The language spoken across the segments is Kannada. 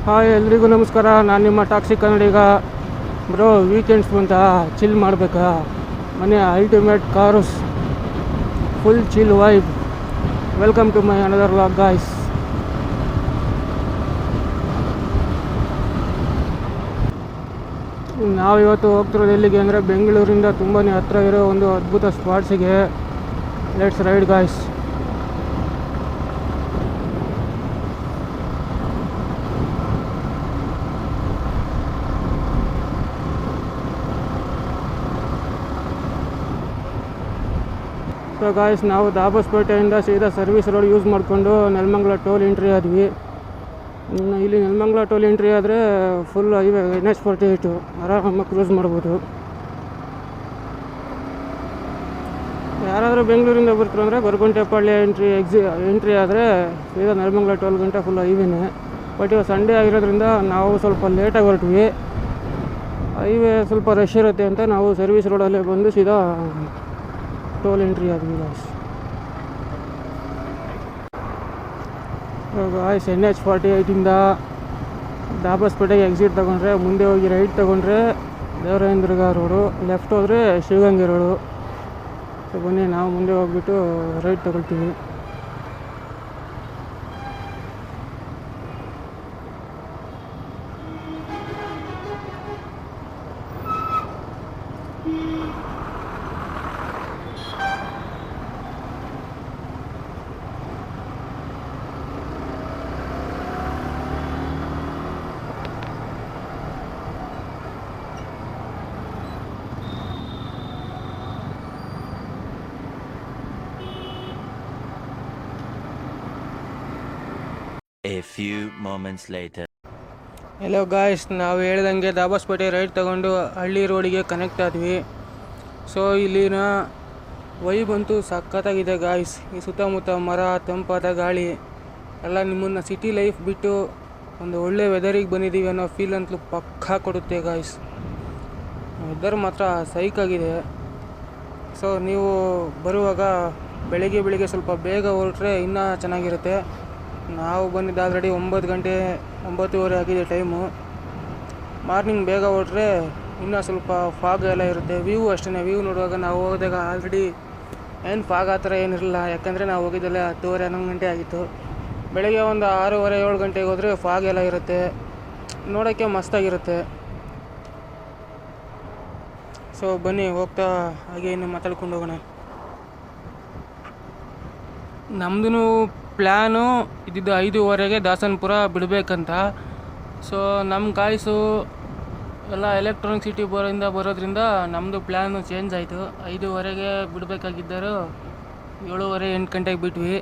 ಹಾಯ್ ಎಲ್ರಿಗೂ ನಮಸ್ಕಾರ. ನಾನು ನಿಮ್ಮ ಟಾಕ್ಸಿಕ್ ಕನ್ನಡಿಗ. ಬ್ರೋ, ವೀಕೆಂಡ್ಸ್ ಬಂತ, ಚಿಲ್ ಮಾಡಬೇಕಾ? ಮನೆ ultimate cars, full chill vibe. Welcome to my another vlog guys. ನಾವು ಇವತ್ತು ಹೋಗ್ತಿರೋದು ಎಲ್ಲಿಗೆ ಅಂದರೆ ಬೆಂಗಳೂರಿಂದ ತುಂಬಾ ಹತ್ತಿರ ಇರೋ ಒಂದು ಅದ್ಭುತ ಸ್ಪಾಟ್ಸಿಗೆ. Let's ride guys. So guys, ನಾವು ದಾಬಸ್ಪೇಟೆಯಿಂದ ಸೀದಾ ಸರ್ವಿಸ್ ರೋಡ್ ಯೂಸ್ ಮಾಡಿಕೊಂಡು ನೆಲಮಂಗಲ ಟೋಲ್ ಎಂಟ್ರಿ ಆದ್ವಿ. ಇಲ್ಲಿ ನೆಲಮಂಗಲ ಟೋಲ್ ಎಂಟ್ರಿ ಆದರೆ ಫುಲ್ ಹೈವೇ NH48 ಆರಾಮಾಗಿ ಕ್ರೂಸ್ ಮಾಡ್ಬೋದು. ಯಾರಾದರೂ ಬೆಂಗಳೂರಿಂದ ಬರ್ತಾರೆ ಅಂದರೆ ಗೊರಗುಂಟೆಪಾಳ್ಯ ಎಂಟ್ರಿ ಆದರೆ ಸೀದಾ ನೆಲಮಂಗಲ ಟೋಲ್ ಗಂಟೆ ಫುಲ್ ಹೈವೇನೇ. ಬಟ್ ಇವಾಗ ಸಂಡೇ ಆಗಿರೋದ್ರಿಂದ ನಾವು ಸ್ವಲ್ಪ ಲೇಟಾಗಿ ಹೊರಟ್ವಿ. ಹೈವೇ ಸ್ವಲ್ಪ ರಶ್ ಇರುತ್ತೆ ಅಂತ ನಾವು ಸರ್ವಿಸ್ ರೋಡಲ್ಲೇ ಬಂದು ಸೀದಾ ಟೋಲ್ ಎಂಟ್ರಿ ಆದ್ವಿ ಗಾಯ್ಸ್. NH48ಇಂದ ದಾಬಸ್ಪೇಟೆಗೆ ಎಕ್ಸಿಟ್ ತೊಗೊಂಡ್ರೆ ಮುಂದೆ ಹೋಗಿ ರೈಟ್ ತೊಗೊಂಡ್ರೆ ದೇವರಾಯನದುರ್ಗ ರೋಡು, ಲೆಫ್ಟ್ ಹೋದರೆ ಶಿವಗಂಗೆ ರೋಡು. ಸೊ ಬನ್ನಿ, ನಾವು ಮುಂದೆ ಹೋಗ್ಬಿಟ್ಟು ರೈಟ್ ತೊಗೊಳ್ತೀವಿ. A few moments later. Hello guys, ನಾವು ಹೇಳ್ದಂಗೆ ದಾಬಸ್ಪೇಟೆ ರೈಟ್ ತಗೊಂಡು ಹಳ್ಳಿ ರೋಡಿಗೆ ಕನೆಕ್ಟ್ ಆದ್ವಿ. ಸೊ ಇಲ್ಲಿನ ವೈಬ್ ಅಂತೂ ಸಖತ್ತಾಗಿದೆ ಗಾಯ್ಸ್. ಈ ಸುತ್ತಮುತ್ತ ಮರ, ತಂಪಾದ ಗಾಳಿ ಎಲ್ಲ ನಿಮ್ಮನ್ನು ಸಿಟಿ ಲೈಫ್ ಬಿಟ್ಟು ಒಂದು ಒಳ್ಳೆ ವೆದರಿಗೆ ಬಂದಿದ್ದೀವಿ ಅನ್ನೋ ಫೀಲ್ ಅಂತಲೂ ಪಕ್ಕಾ ಕೊಡುತ್ತೆ ಗಾಯ್ಸ್. ವೆದರ್ ಮಾತ್ರ ಸೈಕಾಗಿದೆ. ಸೊ ನೀವು ಬರುವಾಗ ಬೆಳಿಗ್ಗೆ ಸ್ವಲ್ಪ ಬೇಗ ಹೊರಟ್ರೆ ಇನ್ನೂ ಚೆನ್ನಾಗಿರುತ್ತೆ. ನಾವು ಬಂದಿದ್ದು ಆಲ್ರೆಡಿ 9:30 ಆಗಿದೆ ಟೈಮು. ಮಾರ್ನಿಂಗ್ ಬೇಗ ಹೊರಟ್ರೆ ಇನ್ನೂ ಸ್ವಲ್ಪ ಫಾಗ್ ಎಲ್ಲ ಇರುತ್ತೆ. ವ್ಯೂ ಅಷ್ಟೇ. ವ್ಯೂ ನೋಡುವಾಗ ನಾವು ಹೋದಾಗ ಆಲ್ರೆಡಿ ಏನು ಫಾಗ್ ಆ ಥರ ಏನಿರಲ್ಲ, ಯಾಕಂದರೆ ನಾವು ಹೋಗಿದ್ದಲ್ಲೇ 10:30-11 ಗಂಟೆ ಆಗಿತ್ತು. ಬೆಳಗ್ಗೆ ಒಂದು 6:30-7 ಗಂಟೆಗೆ ಹೋದರೆ ಫಾಗ್ ಎಲ್ಲ ಇರುತ್ತೆ, ನೋಡೋಕ್ಕೆ ಮಸ್ತಾಗಿರುತ್ತೆ. ಸೊ ಬನ್ನಿ, ಹೋಗ್ತಾ ಹಾಗೆ ಇನ್ನು ಮಾತಾಡ್ಕೊಂಡು ಹೋಗೋಣ. ನಮ್ಮದು ಪ್ಲ್ಯಾನು ಇದ್ದಿದ್ದು 5:15ಗೆ ದಾಸನಪುರ ಬಿಡಬೇಕಂತ. ಸೊ ನಮ್ಮ ಗಾಯ್ಸು ಎಲ್ಲ ಎಲೆಕ್ಟ್ರಾನಿಕ್ ಸಿಟಿ ಬರೋದ್ರಿಂದ ನಮ್ಮದು ಪ್ಲ್ಯಾನು ಚೇಂಜ್ ಆಯಿತು. 5:15ಗೆ ಬಿಡಬೇಕಾಗಿದ್ದರು 7:30-8 ಗಂಟೆಗೆ ಬಿಟ್ವಿ.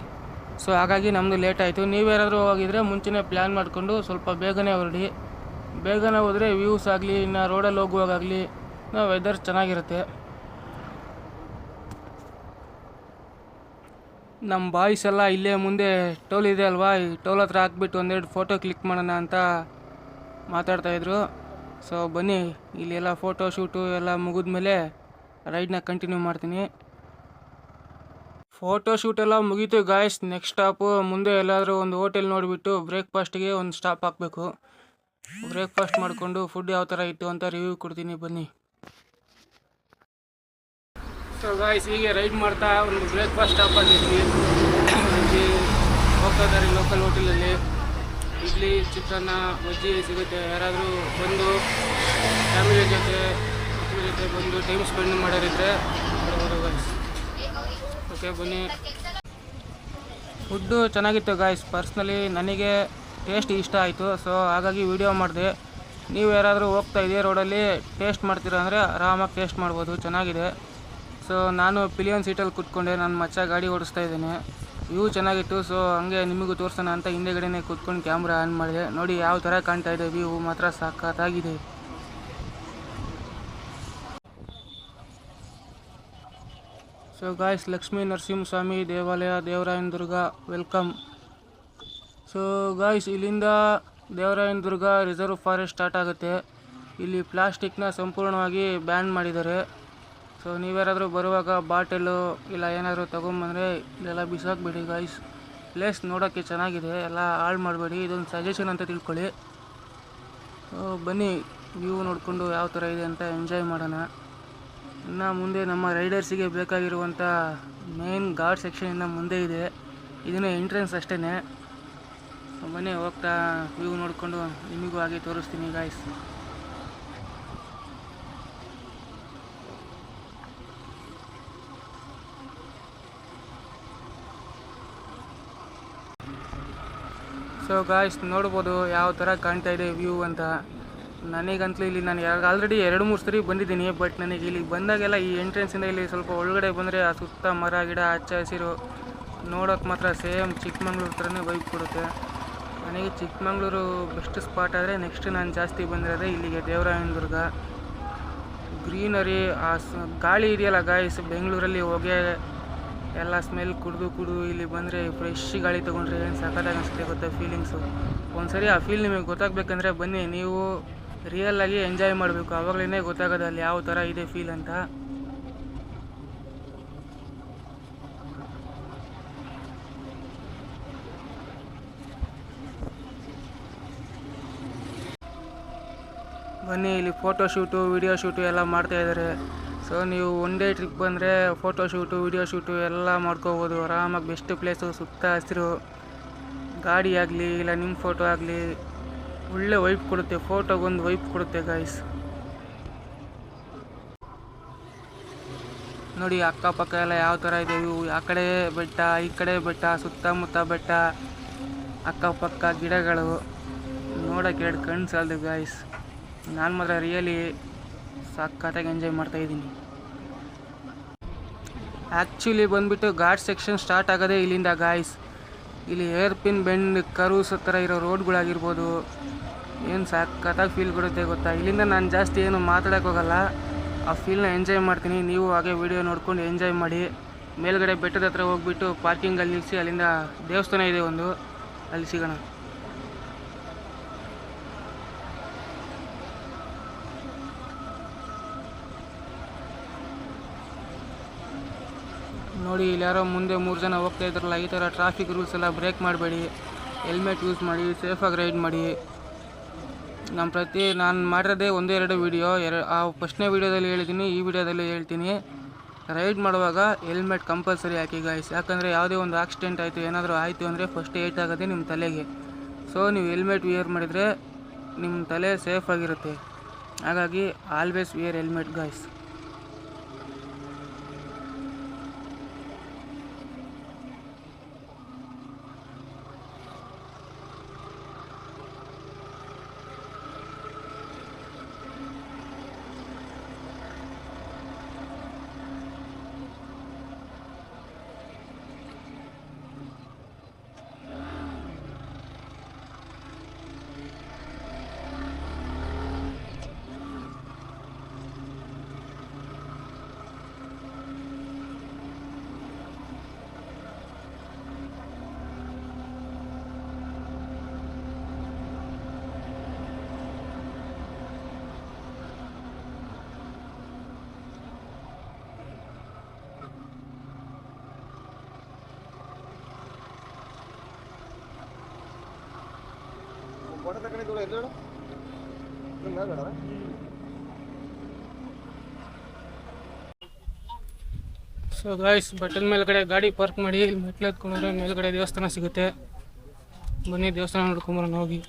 ಸೊ ಹಾಗಾಗಿ ನಮ್ಮದು ಲೇಟ್ ಆಯಿತು. ನೀವ್ಯಾರಾದರೂ ಹೋಗಿದ್ರೆ ಮುಂಚೆನೇ ಪ್ಲ್ಯಾನ್ ಮಾಡಿಕೊಂಡು ಸ್ವಲ್ಪ ಬೇಗನೆ ಹೊರಡಿ. ಬೇಗನೆ ಹೋದರೆ ವ್ಯೂಸ್ ಆಗಲಿ, ಇನ್ನು ರೋಡಲ್ಲಿ ಹೋಗುವಾಗಲಿ ವೆದರ್ ಚೆನ್ನಾಗಿರುತ್ತೆ. ನಮ್ಮ ಬಾಯ್ಸ್ ಎಲ್ಲ ಇಲ್ಲೇ ಮುಂದೆ ಟೋಲ್ ಇದೆ ಅಲ್ವಾ, ಈ ಟೋಲ್ ಹತ್ರ ಹಾಕ್ಬಿಟ್ಟು ಒಂದೆರಡು ಫೋಟೋ ಕ್ಲಿಕ್ ಮಾಡೋಣ ಅಂತ ಮಾತಾಡ್ತಾಯಿದ್ರು. ಸೊ ಬನ್ನಿ, ಇಲ್ಲೆಲ್ಲ ಫೋಟೋ ಶೂಟು ಎಲ್ಲ ಮುಗಿದ್ಮೇಲೆ ರೈಡ್ನ ಕಂಟಿನ್ಯೂ ಮಾಡ್ತೀನಿ. ಫೋಟೋ ಶೂಟೆಲ್ಲ ಮುಗೀತು ಗಾಯ್ಸ್. ನೆಕ್ಸ್ಟ್ ಸ್ಟಾಪು ಮುಂದೆ ಎಲ್ಲಾದರೂ ಒಂದು ಹೋಟೆಲ್ ನೋಡಿಬಿಟ್ಟು ಬ್ರೇಕ್ಫಾಸ್ಟ್ಗೆ ಒಂದು ಸ್ಟಾಪ್ ಹಾಕಬೇಕು. ಬ್ರೇಕ್ಫಾಸ್ಟ್ ಮಾಡಿಕೊಂಡು ಫುಡ್ ಯಾವ ಥರ ಇತ್ತು ಅಂತ ರಿವ್ಯೂ ಕೊಡ್ತೀನಿ ಬನ್ನಿ. ಸೊ ಗಾಯ್ಸ್, ಹೀಗೆ ರೈಡ್ ಮಾಡ್ತಾ ಒಂದು ಬ್ರೇಕ್ಫಾಸ್ಟ್ ಸ್ಟಾಪ್ ಆಗಿದ್ವಿ. ಇಲ್ಲಿ ಹೋಗ್ತಾ ಇದ್ದಾರೆ ಲೋಕಲ್ ಹೋಟೆಲಲ್ಲಿ ಇಡ್ಲಿ, ಚಿತ್ರಾನ್ನ, ಬಜ್ಜಿ ಸಿಗುತ್ತೆ. ಯಾರಾದರೂ ಬಂದು ಫ್ಯಾಮಿಲಿ ಜೊತೆ ಮಕ್ಕಳ ಜೊತೆ ಬಂದು ಟೈಮ್ ಸ್ಪೆಂಡ್ ಮಾಡೋರಿದ್ರೆ ಬರ್ಬೋದು ಗಾಯ್ಸ್. ಓಕೆ ಬನ್ನಿ. ಫುಡ್ಡು ಚೆನ್ನಾಗಿತ್ತು ಗಾಯ್ಸ್. ಪರ್ಸ್ನಲಿ ನನಗೆ ಟೇಸ್ಟ್ ಇಷ್ಟ ಆಯಿತು. ಸೊ ಹಾಗಾಗಿ ವಿಡಿಯೋ ಮಾಡಿದೆ. ನೀವು ಯಾರಾದರೂ ಹೋಗ್ತಾ ಇದೇ ರೋಡಲ್ಲಿ ಟೇಸ್ಟ್ ಮಾಡ್ತೀರಾ ಅಂದರೆ ಆರಾಮಾಗಿ ಟೇಸ್ಟ್ ಮಾಡ್ಬೋದು, ಚೆನ್ನಾಗಿದೆ. ಸೊ ನಾನು ಪಿಲಿಯನ್ ಸೀಟಲ್ಲಿ ಕೂತ್ಕೊಂಡೆ, ನನ್ನ ಮಚ್ಚ ಗಾಡಿ ಓಡಿಸ್ತಾ ಇದ್ದೇನೆ. ವ್ಯೂ ಚೆನ್ನಾಗಿತ್ತು. ಸೊ ಹಂಗೆ ನಿಮಗೂ ತೋರಿಸೋಣ ಅಂತ ಹಿಂದೆಗಡೆನೇ ಕೂತ್ಕೊಂಡು ಕ್ಯಾಮ್ರಾ ಆನ್ ಮಾಡಿದೆ. ನೋಡಿ ಯಾವ ಥರ ಕಾಣ್ತಾ ಇದೆ, ವ್ಯೂ ಮಾತ್ರ ಸಖತ್ತಾಗಿದೆ. ಸೊ ಗಾಯ್ಸ್, ಲಕ್ಷ್ಮೀ ನರಸಿಂಹಸ್ವಾಮಿ ದೇವಾಲಯ, ದೇವರಾಯನದುರ್ಗ, ವೆಲ್ಕಮ್. ಸೊ ಗಾಯ್ಸ್, ಇಲ್ಲಿಂದ ದೇವರಾಯನದುರ್ಗ ರಿಸರ್ವ್ ಫಾರೆಸ್ಟ್ ಸ್ಟಾರ್ಟ್ ಆಗುತ್ತೆ. ಇಲ್ಲಿ ಪ್ಲಾಸ್ಟಿಕ್ನ ಸಂಪೂರ್ಣವಾಗಿ ಬ್ಯಾನ್ ಮಾಡಿದ್ದಾರೆ. ಸೊ ನೀವ್ಯಾರಾದರೂ ಬರುವಾಗ ಬಾಟಲು ಇಲ್ಲ ಏನಾದರೂ ತೊಗೊಂಬಂದರೆ ಇಲ್ಲೆಲ್ಲ ಬಿಸಾಕಬೇಡಿ ಗಾಯ್ಸ್. ಪ್ಲೇಸ್ ನೋಡೋಕ್ಕೆ ಚೆನ್ನಾಗಿದೆ, ಎಲ್ಲ ಹಾಳು ಮಾಡಬೇಡಿ. ಇದೊಂದು ಸಜೆಷನ್ ಅಂತ ತಿಳ್ಕೊಳ್ಳಿ. ಬನ್ನಿ ವ್ಯೂ ನೋಡಿಕೊಂಡು ಯಾವ ಥರ ಇದೆ ಅಂತ ಎಂಜಾಯ್ ಮಾಡೋಣ. ಇನ್ನು ಮುಂದೆ ನಮ್ಮ ರೈಡರ್ಸಿಗೆ ಬೇಕಾಗಿರುವಂಥ ಮೇನ್ ಘಾಟ್ ಸೆಕ್ಷನ್ ಇನ್ನು ಮುಂದೆ ಇದೆ. ಇದನ್ನು ಎಂಟ್ರೆನ್ಸ್ ಅಷ್ಟೇ. ಬನ್ನಿ ಹೋಗ್ತಾ ವ್ಯೂ ನೋಡಿಕೊಂಡು ನಿಮಗೂ ಹಾಗೆ ತೋರಿಸ್ತೀನಿ ಗಾಯ್ಸ್. ಸೊ ಗಾಯ್ಸ್ ನೋಡ್ಬೋದು ಯಾವ ಥರ ಕಾಣ್ತಾ ಇದೆ ವ್ಯೂ ಅಂತ. ನನಗಂತಲೂ ಇಲ್ಲಿ ನಾನು ಆಲ್ರೆಡಿ 2-3 ಸರಿ ಬಂದಿದ್ದೀನಿ. ಬಟ್ ನನಗೆ ಇಲ್ಲಿ ಬಂದಾಗೆಲ್ಲ ಈ ಎಂಟ್ರೆನ್ಸಿಂದ ಇಲ್ಲಿ ಸ್ವಲ್ಪ ಒಳಗಡೆ ಬಂದರೆ ಆ ಸುತ್ತ ಮರ ಗಿಡ ಹಚ್ಚ ಹಸಿರು ನೋಡೋಕೆ ಮಾತ್ರ ಸೇಮ್ ಚಿಕ್ಕಮಂಗ್ಳೂರು ಥರನೇ ವೈಬ್ ಕೊಡುತ್ತೆ. ನನಗೆ ಚಿಕ್ಕಮಂಗ್ಳೂರು ಬೆಸ್ಟ್ ಸ್ಪಾಟ್ ಆದರೆ ನೆಕ್ಸ್ಟ್ ನಾನು ಜಾಸ್ತಿ ಬಂದಿರೋದೇ ಇಲ್ಲಿಗೆ ದೇವರಾಯನದುರ್ಗ. ಗ್ರೀನರಿ ಆ ಗಾಳಿ ಇದೆಯಲ್ಲ ಗಾಯ್ಸ್, ಬೆಂಗಳೂರಲ್ಲಿ ಹೊಗೆ ಎಲ್ಲ ಸ್ಮೆಲ್ ಕುಡಿದು ಇಲ್ಲಿ ಬಂದರೆ ಫ್ರೆಶ್ ಗಾಳಿ ತೊಗೊಂಡ್ರೆ ಏನು ಸಖತ್ತಾಗಿ ಅನಿಸುತ್ತೆ ಗೊತ್ತಾ ಫೀಲಿಂಗ್ಸು. ಒಂದ್ಸರಿ ಆ ಫೀಲ್ ನಿಮಗೆ ಗೊತ್ತಾಗಬೇಕಂದ್ರೆ ಬನ್ನಿ, ನೀವು ರಿಯಲ್ಲಾಗಿ ಎಂಜಾಯ್ ಮಾಡಬೇಕು. ಆವಾಗಲೇ ಗೊತ್ತಾಗೋದು ಅಲ್ಲಿ ಯಾವ ಥರ ಇದೆ ಫೀಲ್ ಅಂತ. ಬನ್ನಿ, ಇಲ್ಲಿ ಫೋಟೋ ಶೂಟು ವಿಡಿಯೋ ಶೂಟು ಎಲ್ಲ ಮಾಡ್ತಾಯಿದ್ದಾರೆ. ಸೊ ನೀವು ಒನ್ ಡೇ ಟ್ರಿಪ್ ಬಂದರೆ ಫೋಟೋ ಶೂಟು ವಿಡಿಯೋ ಶೂಟು ಎಲ್ಲ ಮಾಡ್ಕೋಬೋದು ಆರಾಮಾಗಿ. ಬೆಸ್ಟ್ ಪ್ಲೇಸು, ಸುತ್ತ ಹಸಿರು, ಗಾಡಿ ಆಗಲಿ ಇಲ್ಲ ನಿಮ್ಮ ಫೋಟೋ ಆಗಲಿ ಒಳ್ಳೆ ವೈಪ್ ಕೊಡುತ್ತೆ. ಫೋಟೋಗೊಂದು ವೈಪ್ ಕೊಡುತ್ತೆ ಗಾಯ್ಸ್. ನೋಡಿ ಅಕ್ಕಪಕ್ಕ ಎಲ್ಲ ಯಾವ ಥರ ಇದೆ ವ್ಯೂ. ಆ ಕಡೆ ಬೆಟ್ಟ, ಈ ಕಡೆ ಬೆಟ್ಟ, ಸುತ್ತಮುತ್ತ ಬೆಟ್ಟ, ಅಕ್ಕಪಕ್ಕ ಗಿಡಗಳು ನೋಡೋಕೆ 2 ಕಣ್ಣು ಸಾಲದು ಗಾಯ್ಸ್. ನಾನು ಮಾತ್ರ ರಿಯಲಿ ಸಖತ್ತಾಗಿ ಎಂಜಾಯ್ ಮಾಡ್ತಾಯಿದ್ದೀನಿ. ಆ್ಯಕ್ಚುಲಿ ಬಂದುಬಿಟ್ಟು ಘಾಟ್ ಸೆಕ್ಷನ್ ಸ್ಟಾರ್ಟ್ ಆಗೋದೇ ಇಲ್ಲಿಂದ ಗಾಯ್ಸ್. ಇಲ್ಲಿ ಏರ್ ಪಿನ್ ಬೆಂಡ್ ಕರ್ವ್ಸ್ ಥರ ಇರೋ ರೋಡ್ಗಳಾಗಿರ್ಬೋದು, ಏನು ಸಖತ್ತಾಗಿ ಫೀಲ್ ಕೊಡುತ್ತೆ ಗೊತ್ತಾ. ಇಲ್ಲಿಂದ ನಾನು ಜಾಸ್ತಿ ಏನು ಮಾತಾಡೋಕ್ಕೋಗಲ್ಲ, ಆ ಫೀಲ್ನ ಎಂಜಾಯ್ ಮಾಡ್ತೀನಿ. ನೀವು ಹಾಗೆ ವಿಡಿಯೋ ನೋಡ್ಕೊಂಡು ಎಂಜಾಯ್ ಮಾಡಿ. ಮೇಲ್ಗಡೆ ಬೆಟ್ಟದ ಹತ್ರ ಹೋಗ್ಬಿಟ್ಟು ಪಾರ್ಕಿಂಗಲ್ಲಿ ನಿಲ್ಲಿಸಿ ಅಲ್ಲಿಂದ ದೇವಸ್ಥಾನ ಇದೆ ಒಂದು, ಅಲ್ಲಿ ಸಿಗೋಣ. ನೋಡಿ ಇಲ್ಲಿ ಯಾರೋ ಮುಂದೆ 3 ಜನ ಹೋಗ್ತಾ ಇದ್ರಲ್ಲ, ಈ ಥರ ಟ್ರಾಫಿಕ್ ರೂಲ್ಸ್ ಎಲ್ಲ ಬ್ರೇಕ್ ಮಾಡಬೇಡಿ, ಹೆಲ್ಮೆಟ್ ಯೂಸ್ ಮಾಡಿ, ಸೇಫಾಗಿ ರೈಡ್ ಮಾಡಿ. ನಾನು ಮಾಡಿರೋದೇ 1-2 ವೀಡಿಯೋ. ಆ ಫಸ್ಟ್ನೇ ವೀಡಿಯೋದಲ್ಲಿ ಹೇಳಿದ್ದೀನಿ, ಈ ವಿಡಿಯೋದಲ್ಲಿ ಹೇಳ್ತೀನಿ. ರೈಡ್ ಮಾಡುವಾಗ ಹೆಲ್ಮೆಟ್ ಕಂಪಲ್ಸರಿ ಹಾಕಿ ಗಾಯ್ಸ್. ಯಾಕಂದರೆ ಯಾವುದೇ ಒಂದು ಆಕ್ಸಿಡೆಂಟ್ ಆಯಿತು, ಏನಾದರೂ ಆಯಿತು ಅಂದರೆ ಫಸ್ಟ್ ಏಟ್ ಆಗೋದೇ ನಿಮ್ಮ ತಲೆಗೆ. ಸೊ ನೀವು ಹೆಲ್ಮೆಟ್ ವಿಯರ್ ಮಾಡಿದರೆ ನಿಮ್ಮ ತಲೆ ಸೇಫಾಗಿರುತ್ತೆ. ಹಾಗಾಗಿ always wear helmet guys. So guys, ಬಟ್ಟದ ಮೇಲ್ಗಡೆ ಗಾಡಿ ಪಾರ್ಕ್ ಮಾಡಿ ಇಲ್ಲಿ ಮೆಟ್ಲು ಹತ್ಕೊಂಡ್ರೆ ಮೇಲ್ಗಡೆ ದೇವಸ್ಥಾನ ಸಿಗುತ್ತೆ. ಬನ್ನಿ ದೇವಸ್ಥಾನ ನೋಡ್ಕೊಂಬರೋಣ ಹೋಗಿ.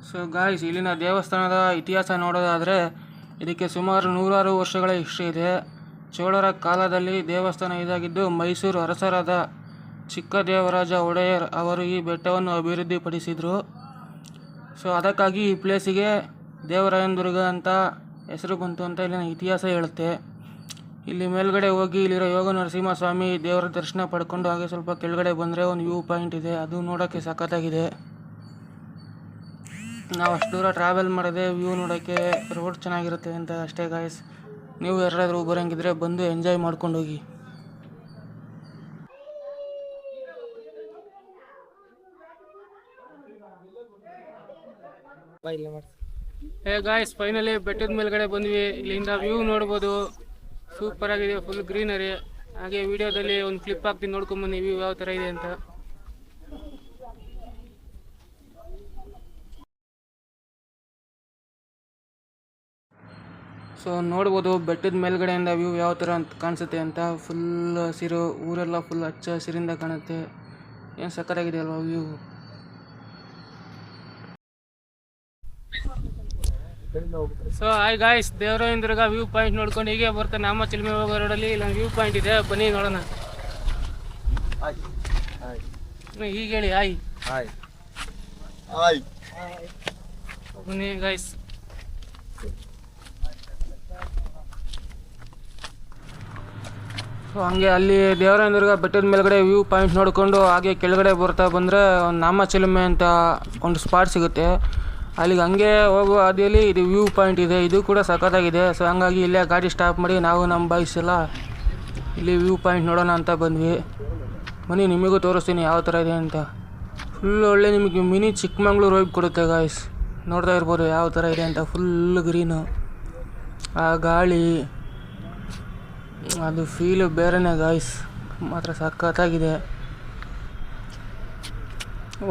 ಸೊ ಗಾಯ್ಸ್, ಇಲ್ಲಿನ ದೇವಸ್ಥಾನದ ಇತಿಹಾಸ ನೋಡೋದಾದರೆ ಇದಕ್ಕೆ ಸುಮಾರು 100 ವರ್ಷಗಳ ಹಿಸ್ಟ್ರಿ ಇದೆ. ಚೋಳರ ಕಾಲದಲ್ಲಿ ದೇವಸ್ಥಾನ ಇದಾಗಿದ್ದು ಮೈಸೂರು ಅರಸರಾದ ಚಿಕ್ಕದೇವರಾಜ ಒಡೆಯರ್ ಅವರು ಈ ಬೆಟ್ಟವನ್ನು ಅಭಿವೃದ್ಧಿಪಡಿಸಿದರು. ಸೊ ಅದಕ್ಕಾಗಿ ಈ ಪ್ಲೇಸಿಗೆ ದೇವರಾಯನದುರ್ಗ ಅಂತ ಹೆಸರು ಬಂತು ಅಂತ ಇಲ್ಲಿನ ಇತಿಹಾಸ ಹೇಳುತ್ತೆ. ಇಲ್ಲಿ ಮೇಲ್ಗಡೆ ಹೋಗಿ ಇಲ್ಲಿರೋ ಯೋಗ ನರಸಿಂಹಸ್ವಾಮಿ ದೇವರ ದರ್ಶನ ಪಡ್ಕೊಂಡು ಹಾಗೆ ಸ್ವಲ್ಪ ಕೆಳಗಡೆ ಬಂದರೆ ಒಂದು ವ್ಯೂ ಪಾಯಿಂಟ್ ಇದೆ, ಅದು ನೋಡೋಕ್ಕೆ ಸಖತ್ತಾಗಿದೆ. ನಾವು ಅಷ್ಟು ದೂರ ಟ್ರಾವೆಲ್ ಮಾಡೋದೇ ವ್ಯೂ ನೋಡೋಕ್ಕೆ, ರೋಡ್ ಚೆನ್ನಾಗಿರುತ್ತೆ ಅಂತ ಅಷ್ಟೇ ಗಾಯ್ಸ್. ನೀವು ಯಾರಾದರೂ ಬರೋಂಗಿದ್ರೆ ಬಂದು ಎಂಜಾಯ್ ಮಾಡ್ಕೊಂಡು ಹೋಗಿ. ಗಾಯ್ಸ್ ಫೈನಲಿ ಬೆಟ್ಟದ ಮೇಲ್ಗಡೆ ಬಂದ್ವಿ. ಇಲ್ಲಿಂದ ವ್ಯೂ ನೋಡ್ಬೋದು, ಸೂಪರ್ ಆಗಿದೆ, ಫುಲ್ ಗ್ರೀನರಿ. ಹಾಗೆ ವಿಡಿಯೋದಲ್ಲಿ ಒಂದು ಕ್ಲಿಪ್ ಹಾಕ್ತೀನಿ, ನೋಡ್ಕೊಂಬನ್ನಿ ವ್ಯೂ ಯಾವ ಥರ ಇದೆ ಅಂತ. ಸೊ ನೋಡ್ಬೋದು ಬೆಟ್ಟದ ಮೇಲ್ಗಡೆಯಿಂದ ವ್ಯೂ ಯಾವ ಥರ ಅಂತ ಕಾಣಿಸುತ್ತೆ ಅಂತ. ಫುಲ್ ಹಸಿರು, ಊರೆಲ್ಲ ಫುಲ್ ಹಚ್ಚ ಹಸಿರಿಂದ ಕಾಣುತ್ತೆ. ಏನು ಸಕ್ಕತ್ತಾಗಿದೆ ಅಲ್ವಾ ವ್ಯೂ. ಸೊ ಹಾಯ್ ಗಾಯ್ಸ್, ದೇವರಾಯನ ದುರ್ಗ ವ್ಯೂ ಪಾಯಿಂಟ್ ನೋಡ್ಕೊಂಡು ಹೀಗೆ ಬರ್ತಾ ನಮ್ಮ ಚಿಲ್ಮೆ ಹೋಗೋ ರೋಡಲ್ಲಿ ಇಲ್ಲೊಂದು ವ್ಯೂ ಪಾಯಿಂಟ್ ಇದೆ, ಬನ್ನಿ ನೋಡೋಣ. ಹೀಗೆ ಹೇಳಿ ಹಾಯ್. ಬನ್ನಿ ಗಾಯ್ಸ್. ಸೊ ಹಂಗೆ ಅಲ್ಲಿ ದೇವರಾಯನ ದುರ್ಗ ಬೆಟ್ಟದ ಮೇಲ್ಗಡೆ ವ್ಯೂ ಪಾಯಿಂಟ್ ನೋಡಿಕೊಂಡು ಹಾಗೆ ಕೆಳಗಡೆ ಬರ್ತಾ ಬಂದರೆ ಒಂದು ನಾಮ ಚಿಲುಮೆ ಅಂತ ಒಂದು ಸ್ಪಾಟ್ ಸಿಗುತ್ತೆ. ಅಲ್ಲಿಗೆ ಹಂಗೆ ಹೋಗುವ ಹಾದಿಯಲ್ಲಿ ಇದು ವ್ಯೂ ಪಾಯಿಂಟ್ ಇದೆ, ಇದು ಕೂಡ ಸಖತ್ತಾಗಿದೆ. ಸೊ ಹಂಗಾಗಿ ಇಲ್ಲೇ ಗಾಡಿ ಸ್ಟಾಪ್ ಮಾಡಿ ನಾವು ನಮ್ಮ ಬಾಯ್ಸ್ ಎಲ್ಲ ಇಲ್ಲಿ ವ್ಯೂ ಪಾಯಿಂಟ್ ನೋಡೋಣ ಅಂತ ಬಂದ್ವಿ. ಬನ್ನಿ ನಿಮಗೂ ತೋರಿಸ್ತೀನಿ ಯಾವ ಥರ ಇದೆ ಅಂತ. ಫುಲ್ ಒಳ್ಳೆ ನಿಮಗೆ ಮಿನಿ ಚಿಕ್ಕಮಂಗ್ಳೂರು ವೈಬ್ ಕೊಡುತ್ತೆ ಗಾಯ್ಸ್. ನೋಡ್ತಾ ಇರ್ಬೋದು ಯಾವ ಥರ ಇದೆ ಅಂತ. ಫುಲ್ ಗ್ರೀನು, ಆ ಗಾಳಿ, ಅದು ಫೀಲು ಬೇರೆನೇ ಗಾಯ್ಸ್, ಮಾತ್ರ ಸಖತ್ತಾಗಿದೆ.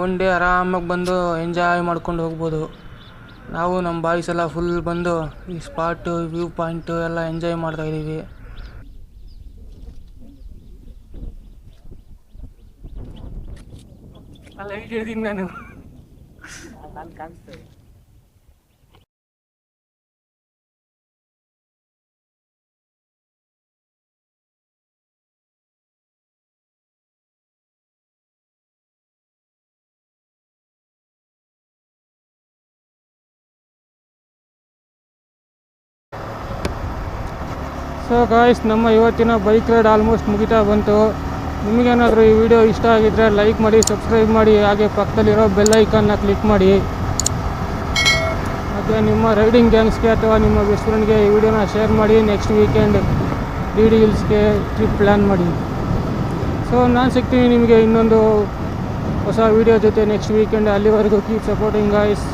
ಒನ್ ಡೇ ಆರಾಮಾಗಿ ಬಂದು ಎಂಜಾಯ್ ಮಾಡ್ಕೊಂಡು ಹೋಗ್ಬೋದು. ನಾವು ನಮ್ಮ ಬಾಯ್ಸ್ ಎಲ್ಲ ಫುಲ್ ಬಂದು ಈ ಸ್ಪಾಟು ವ್ಯೂ ಪಾಯಿಂಟು ಎಲ್ಲ ಎಂಜಾಯ್ ಮಾಡ್ತಾಯಿದ್ದೀವಿ. ಅಲ್ಲ ಹೇಳಿದ್ದೀನಿ ನಾನು. ಸೊ ಗಾಯ್ಸ್, ನಮ್ಮ ಇವತ್ತಿನ ಬೈಕ್ ರೈಡ್ ಆಲ್ಮೋಸ್ಟ್ ಮುಗಿತಾ ಬಂತು. ನಿಮಗೇನಾದರೂ ಈ ವಿಡಿಯೋ ಇಷ್ಟ ಆಗಿದ್ದರೆ ಲೈಕ್ ಮಾಡಿ, ಸಬ್ಸ್ಕ್ರೈಬ್ ಮಾಡಿ, ಹಾಗೆ ಪಕ್ಕದಲ್ಲಿರೋ ಬೆಲ್ ಐಕಾನ್ನ ಕ್ಲಿಕ್ ಮಾಡಿ. ಮತ್ತು ನಿಮ್ಮ ರೈಡಿಂಗ್ ಗ್ಯಾಂಗ್ಸ್ಗೆ ಅಥವಾ ನಿಮ್ಮ ಬೆಸ್ಟ್ ಫ್ರೆಂಡ್ಗೆ ಈ ವಿಡಿಯೋನ ಶೇರ್ ಮಾಡಿ. ನೆಕ್ಸ್ಟ್ ವೀಕೆಂಡ್ ಡಿ ಹಿಲ್ಸ್ಗೆ ಟ್ರಿಪ್ ಪ್ಲ್ಯಾನ್ ಮಾಡಿ. ಸೊ ನಾನು ಸಿಗ್ತೀನಿ ನಿಮಗೆ ಇನ್ನೊಂದು ಹೊಸ ವಿಡಿಯೋ ಜೊತೆ ನೆಕ್ಸ್ಟ್ ವೀಕೆಂಡ್. ಅಲ್ಲಿವರೆಗೂ keep supporting guys,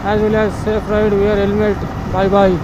as well as safe ride, wear helmet. Bye ಬಾಯ್.